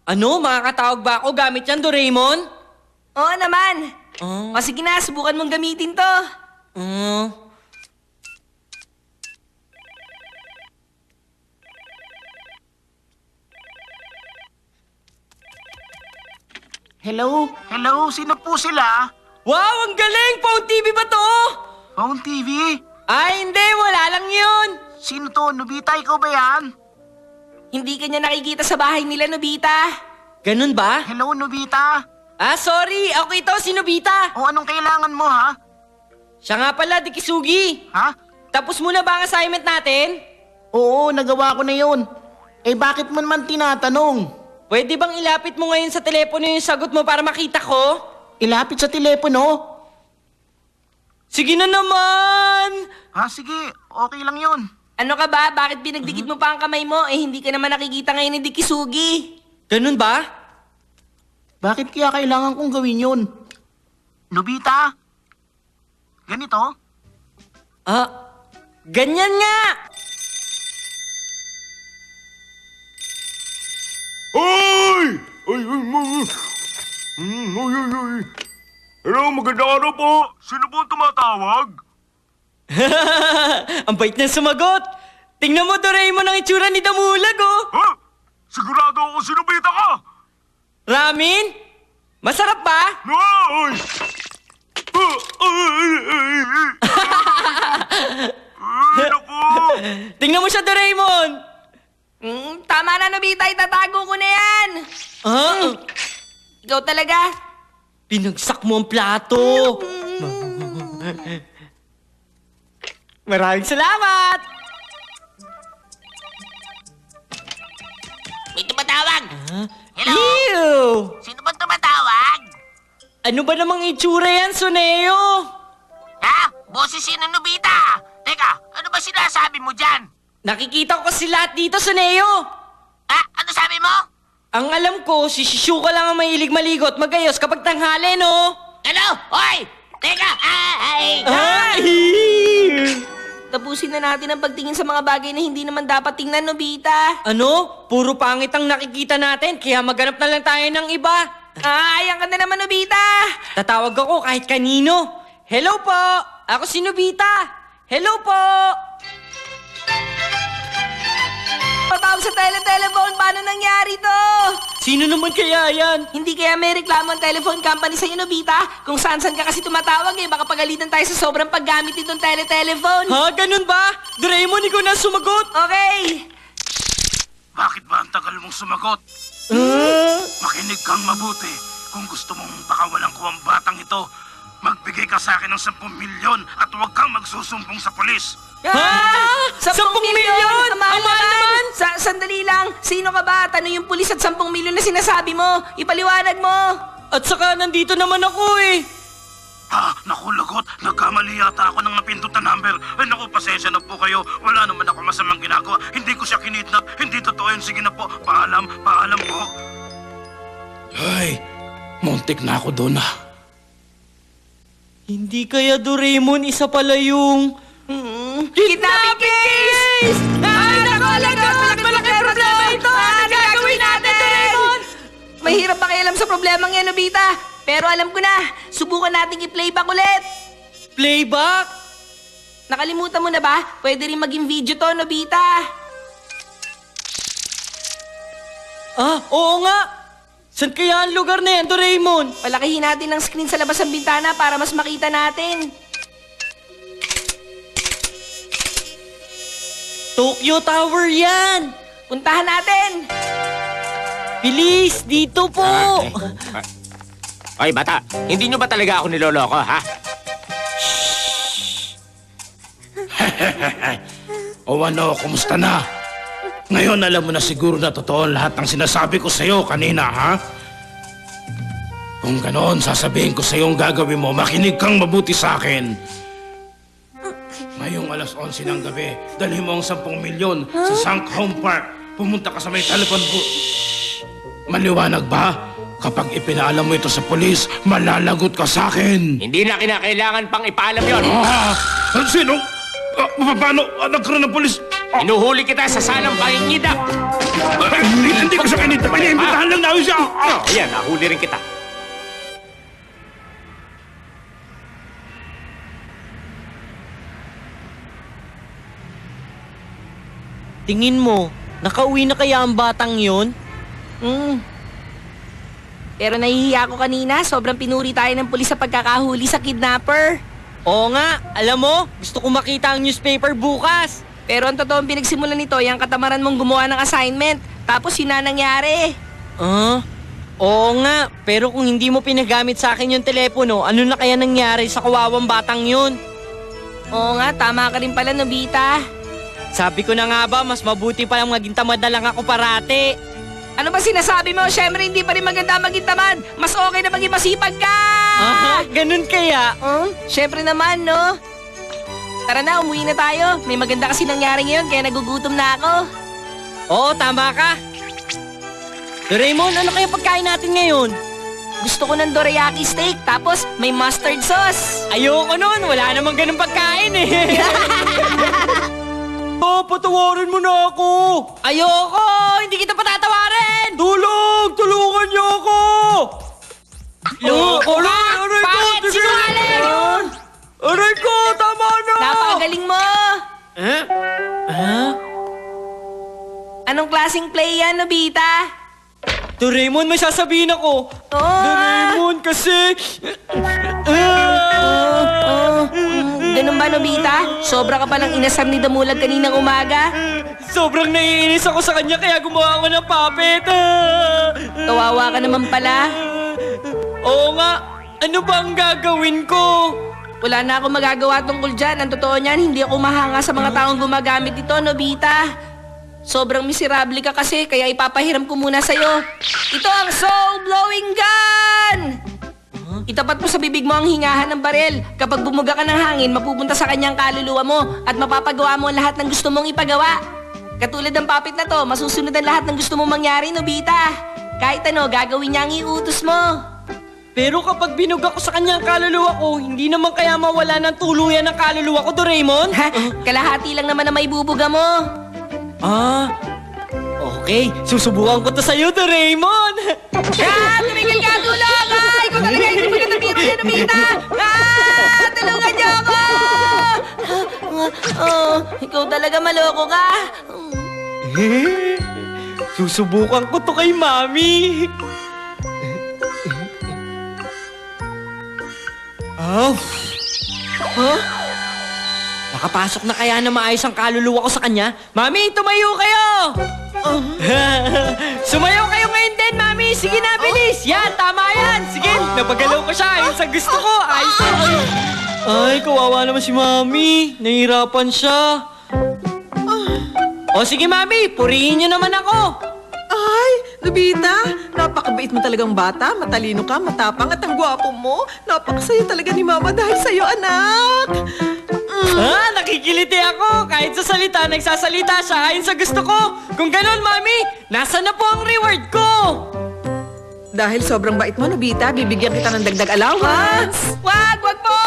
Ano? Makakatawag ba ako gamit yan, Doraemon? Oo naman. Oh. O sige na, subukan mong gamitin to. Hello? Hello? Sino po sila? Wow, ang galing! Phone TV ba to? Phone TV? Ay, hindi. Wala lang yun. Sino to? Nobita, ikaw ba yan? Hindi ka niya nakikita sa bahay nila, Nobita. Ganun ba? Hello, Nobita? Ah, sorry. Ako ito, si Nobita. O anong kailangan mo, ha? Siya nga pala, Dikisugi. Ha? Tapos mo na ba ang assignment natin? Oo, nagawa ko na yun. Eh bakit mo naman tinatanong? Pwede bang ilapit mo ngayon sa telepono yung sagot mo para makita ko? Ilapit sa telepono? Sige na naman! Ha, sige. Okay lang yun. Ano ka ba? Bakit pinagdikit mo pa ang kamay mo? Eh, hindi ka naman nakikita ngayon ni Dikisugi. Ganun ba? Bakit kaya kailangan kong gawin yun? Nobita? Ganito? Ah, ganyan nga! Hoy! Ay, Hello, magandang araw po. Sino po ang tumatawag? Ang bait niya sumagot! Tingnan mo, Doraemon, ang itsura ni Damulag, oh! Ha? Sigurado ako sinubita ka! Ramin? Masarap ba? Ay! Ay, naku! Tingnan mo siya, Doraemon! Tama na, Nobita. Itatago ko na yan. Ah? Ikaw talaga. Pinagsak mo ang plato! Maraming salamat! May tumatawag! Hello? Ew! Sino ba tumatawag? Ano ba namang itsura yan, Suneo? Ha? Boses si Nobita! Teka, ano ba sinasabi mo dyan? Nakikita ko kasi lahat dito, Suneo! Ha? Ano sabi mo? Ang alam ko, si Shishuka lang ang mahilig maligot magayos kapag tanghali, no? Ano? Hoy! Teka! Ay! Ay! Tapusin na natin ang pagtingin sa mga bagay na hindi naman dapat tingnan, Nobita. Ano? Puro pangit ang nakikita natin, kaya maghanap na lang tayo ng iba. Ayan ka na naman, Nobita. Tatawag ako kahit kanino. Hello po! Ako si Nobita! Hello po! Patawag sa telephone, paano nangyari to? Sino naman kaya yan? Hindi kaya may reklamo ang telephone company sa'yo, Nobita? Kung saan-saan ka kasi tumatawag eh, baka pagalitan tayo sa sobrang paggamit nitong telephone. Ha? Ganun ba? Doraemon, ikaw na sumagot! Okay. Bakit ba ang tagal mong sumagot? Makinig kang mabuti. Kung gusto mong pakawalan ko ang batang ito, magbigay ka sa akin ng 10 milyon at huwag kang magsusumbong sa polis. Ha? 10 milyon? Ang mahal Ang mahal naman! Sandali lang. Sino ka ba? Tanong yung pulis at 10 milyon na sinasabi mo. Ipaliwanag mo. At saka nandito naman ako eh. Naku, lagot. Nagkamali yata ako ng napindot na number. Ay, naku, pasensya na po kayo. Wala naman ako masamang ginagawa. Hindi ko siya kinidnap. Hindi totoo yun. Sige na po. Paalam po. Ay, muntik na ako doon ah. Hindi kaya, Doraemon, isa pala yung... Kidnapping case! Ay, naku, malaki problema ito! Ano gagawin natin, Doraemon? Mahirap pakialam sa problemang yan, Nobita. Pero alam ko na, subukan nating i-playback ulit. Playback? Nakalimutan mo na ba? Pwede rin maging video to, Nobita. Ah, oo nga! Saan kaya ang lugar na yan, Doraemon? Palakihin natin ang screen sa labas ng bintana para mas makita natin. Tokyo Tower yan! Puntahan natin! Bilis! Dito po! Oy, bata, hindi nyo ba talaga ako niloloko, ha? O ano, kumusta na? Ngayon alam mo na siguro na totoo lahat ng sinasabi ko sa'yo kanina, ha? Kung ganoon, sasabihin ko sa'yo ang gagawin mo. Makinig kang mabuti sa akin. Ngayong alas 11 ng gabi, dalhin mo ang 10 milyon sa Sank Home Park. Pumunta ka sa may telephone booth. Maliwanag ba? Kapag ipinaalam mo ito sa polis, malalagot ka sa akin. Hindi na kinakailangan pang ipaalam yon. Sino? Paano? Nagkaroon ng polis? Inuhuli kita sa salang pangingidak. Hindi ko siya kinidnap. Iniimbitahan lang namin siya. Oh, ayan, nahuli rin kita. Tingin mo, nakauwi na kaya ang batang yun? Pero nahihiya ako kanina, sobrang pinuri tayo ng pulis sa pagkakahuli sa kidnapper. Oo nga, alam mo, gusto ko makita ang newspaper bukas. Pero ang totoong pinagsimulan nito, yung katamaran mong gumawa ng assignment. Tapos yun na nangyari. Oo nga, pero kung hindi mo pinagamit sa akin yung telepono, ano na kaya nangyari sa kawawang batang yun? Oo nga, tama ka rin pala, Nobita. Sabi ko na nga ba, mas mabuti palang maging tamad na lang ako parati. Ano ba sinasabi mo? Siyempre hindi pa rin maganda maging tamad. Mas okay na maging masipag ka! Ganun kaya? Siyempre naman, no? Tara na, umuwi na tayo. May maganda kasi nangyari ngayon, kaya nagugutom na ako. Oo, tama ka. Doraemon, ano kaya pagkain natin ngayon? Gusto ko ng dorayaki steak, tapos may mustard sauce. Ayoko nun, wala namang ganun pagkain eh. Patawarin mo na ako! Ayoko! Hindi kita patatawarin! Tulungan niyo ako! Loko ka! Bakit? Sinungaling! Aray ko! Tama na! Napakagaling mo! Anong klaseng play yan, Nobita? Doraemon, may sasabihin ako. Doraemon, kasi... Ganun ba, Nobita? Sobra ka palang inasam ni Damulag kaninang umaga? Sobrang naiinis ako sa kanya kaya gumawa ako ng puppet. Kawawa ka naman pala. Oo nga, ano ba ang gagawin ko? Wala na ako magagawa tungkol dyan. Ang totoo niyan, hindi ako mahanga sa mga taong gumagamit ito, Nobita. Sobrang miserable ka kasi, kaya ipapahiram ko muna sa'yo. Ito ang soul-blowing gun! Itapat mo sa bibig mo ang hingahan ng barel. Kapag bumuga ka ng hangin, mapupunta sa kanyang kaluluwa mo at mapapagawa mo ang lahat ng gusto mong ipagawa. Katulad ng puppet na to, masusunod ang lahat ng gusto mong mangyari, Nobita. Kahit ano, gagawin niya ang iutos mo. Pero kapag binuga ko sa kanyang kaluluwa ko, hindi naman kaya mawala ng tuluyan ng kaluluwa ko, Doraemon? Kalahati lang naman na may bubuga mo. Okay, susubukan ko to sa'yo, Doraemon! Tumigil ka, tulong! Ikaw talaga, hindi mo natapita niya, Nobita! Tulungan niyo ako! Ikaw talaga, maloko ka. Susubukan ko to kay Mami. Nakapasok na kaya na maayos ang kaluluwa ko sa kanya? Mami, tumayo kayo! Sumayaw kayo ngayon din, Mami! Sige na, bilis! Yan, tama yan! Sige, napagalaw ko siya ayon sa gusto ko. Ayos na. Ay, kawawa naman si Mami. Nahihirapan siya. O sige, Mami, purihin niyo naman ako. Ay, Nobita, napakabait mo talagang bata. Matalino ka, matapang at ang gwapo mo. Napakasaya talaga ni Mama dahil sa'yo, anak. Nakikiliti ako. Kahit sa salita, nagsasalita siya ayon sa gusto ko. Kung ganon, Mami, nasa na po ang reward ko? Dahil sobrang bait mo, Nobita, bibigyan kita ng dagdag allowance. Wag po!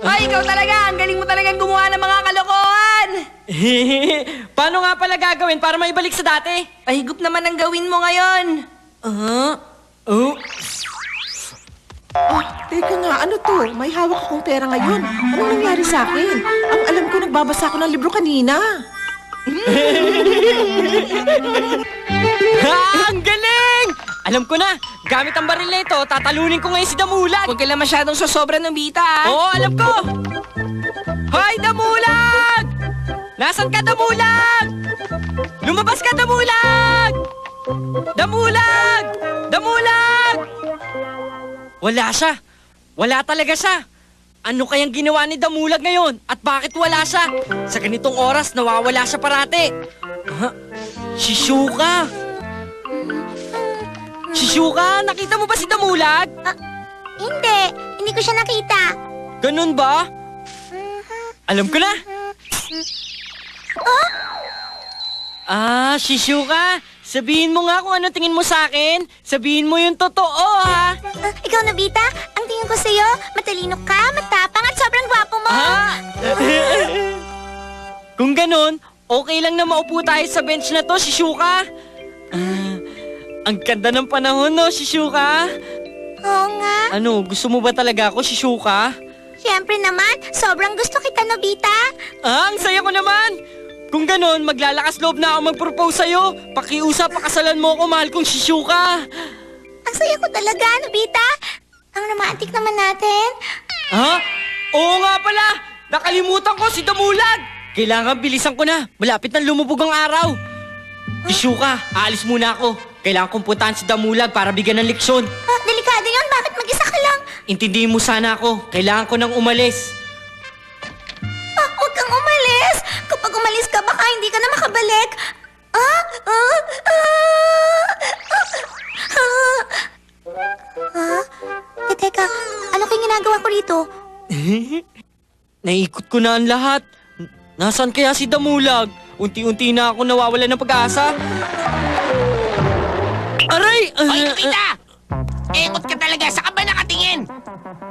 Ay, ikaw talaga! Ang galing mo talagang gumawa ng mga kalokohan! Paano nga pala gagawin para maibalik sa dati? Pahigup naman ang gawin mo ngayon. Teka nga, ano to? May hawak akong pera ngayon. Anong nangyari sa akin? Ang alam ko, nagbabasa ako ng libro kanina. Ang galing! Alam ko na, gamit ang baril na ito, tatalunin ko ngayon si Damulag. Huwag ka lang masyadong sosobra, Nobita, ah. Oo, alam ko! Hoy, Damulag! Nasaan ka, Damulag? Lumabas ka, Damulag! Damulag! Damulag! Wala siya. Wala talaga siya. Ano kayang ginawa ni Damulag ngayon? At bakit wala siya? Sa ganitong oras, nawawala siya parati. Shizuka! Shizuka, nakita mo ba si Damulag? Hindi ko siya nakita. Ganun ba? Alam ko na. Shizuka, sabihin mo nga kung ano tingin mo sa akin. Sabihin mo yung totoo, ha? Ikaw, Nobita, ang tingin ko sa'yo, matalino ka, matapang at sobrang gwapo mo. Kung ganun, okay lang na maupo tayo sa bench na to, Shizuka. Ang ganda ng panahon, no, Shizuka? Oo nga. Ano, gusto mo ba talaga ako, Shizuka? Siyempre naman, sobrang gusto kita, Nobita. Ang saya ko naman! Kung ganon, maglalakas loob na ako mag-propose sa'yo. Pakiusap, pakasalan mo ako, mahal kong Shizuka. Ang saya ko talaga, Nobita. Ang romantic naman natin. Ha? Oo nga pala! Nakalimutan ko si Damulag! Kailangan bilisan ko na. Malapit na lumubog ang araw. Shizuka, aalis muna ako. Kailangan kong puntahan si Damulag para bigyan ng leksyon. Delikado yun, bakit mag-isa ka lang? Intindihin mo sana ako. Kailangan ko nang umalis. Huwag kang umalis. Kapag umalis ka, baka hindi ka na makabalik. Teka, ano kayong ginagawa ko rito? Naikot ko na ang lahat. Nasaan kaya si Damulag? Unti-unti na ako nawawala ng pag-asa. Aray! Hoy, Nobita! Engot ka talaga, saan ka ba nakatingin?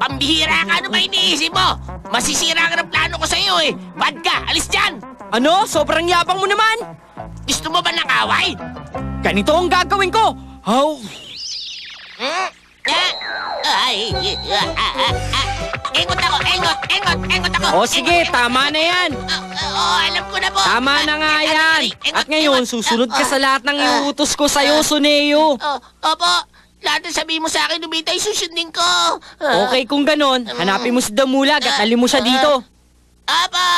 Pambihira ka, ano ba iniisip mo? Masisira ka ng plano ko sa'yo eh. Bad ka, alis dyan! Ano? Sobrang yabang mo naman! Gusto mo ba ng away? Ganito ang gagawin ko! How? Engot ako, engot ako! O sige, tama na yan! Alam ko na po! Tama na nga yan! At ngayon, susunod ka sa lahat ng iuutos ko sa'yo, Suneo! Opo, lahat ng sabihin mo sa akin, Nobita, isusundin ko! Okay kung ganon, hanapin mo si Damulag at alin mo siya dito. Opo!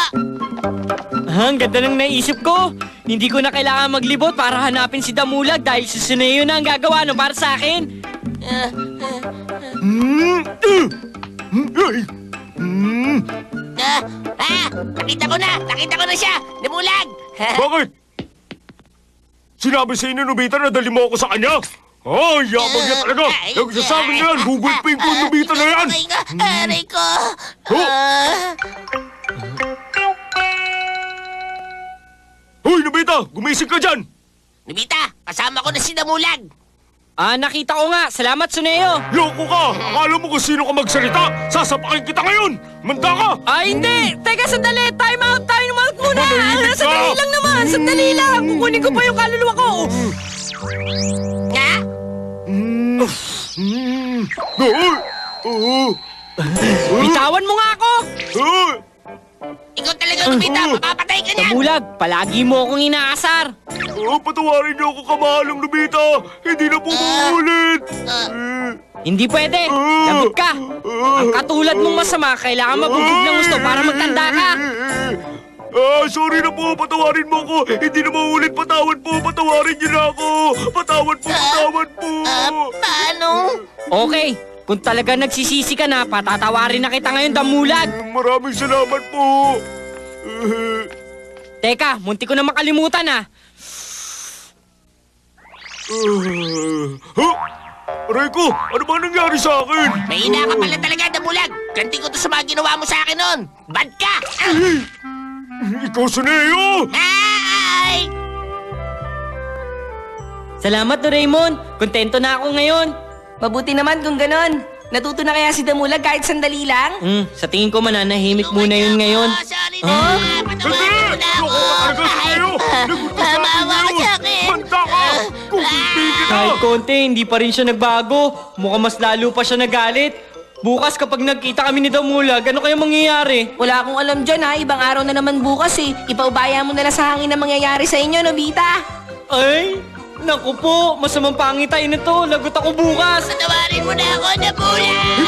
Ang ganda ng naisip ko. Hindi ko na kailangan maglibot para hanapin si Damulag dahil si Suneo na ang gagawa no para sa akin. Nakita ko na siya! Damulag! Bakit? Sinabi sa inyo, Nobita, na dali mo ako sa kanya? Ay, yabang niya talaga! Nagsasabi na yan! Gugulping ko yung Nobita na yan! Aray ko! Hoy, Nobita! Gumising ka dyan! Nobita, kasama ko na si Damulag! Nakita ko nga. Salamat, Suneo. Loko ka! Akala mo kung sino ka magsalita? Sasapakin kita ngayon! Manda ka! Hindi! Teka, sandali! Time out muna! Manahimik ka! Sandali lang naman! Sandali lang! Kukunin ko pa yung kaluluwa ko! Nga? Bitawan mo nga ako! Ikaw talaga, Nobita! Mapapatay ka niyan! Damulag, palagi mo akong inaasar! Patawarin niyo ako, kamahalang Nobita! Hindi na po mauulit! Hindi pwede! Lagot ka! Ang katulad mong masama, kailangan mabubog ng gusto para magtanda ka! Sorry na po! Patawarin mo ako! Hindi na mauulit! Patawad po! Patawarin niyo na ako! Patawad po! Patawad po! Paano? Okay, kung talaga nagsisisi ka na, patatawarin na kita ngayon, Damulag! Maraming salamat po! Teka, munti ko na makalimutan Aray ko! Ano ba nangyari sa akin? Mahina ka pala talaga, Damulag! Ganti ko to sa mga ginawa mo sa akin noon! Bad ka! Ikaw, Suneo! Ay! Salamat, Doraemon! Kontento na ako ngayon! Mabuti naman kung ganon. Natuto na kaya si Damulag kahit sandali lang? Sa tingin ko mananahimik muna yun ngayon. Sorry na! Patawarin mo na ako! Loko ka talaga, Suneo! Lagot ka sa Maawa ka sa akin! Manda ka! Kukulpin kita! Kahit konti, hindi pa rin siya nagbago. Mukhang mas lalo pa siya nagalit. Bukas kapag nagkita kami ni Damulag, ano kaya mangyayari? Wala akong alam dyan ha. Ibang araw na naman bukas eh. Ipaubaya mo na lang sa hangin na mangyayari sa inyo, Nobita. Ay, naku po, masamang pangitain na to. Lagot ako bukas. Patawarin mo na ako, Damulag!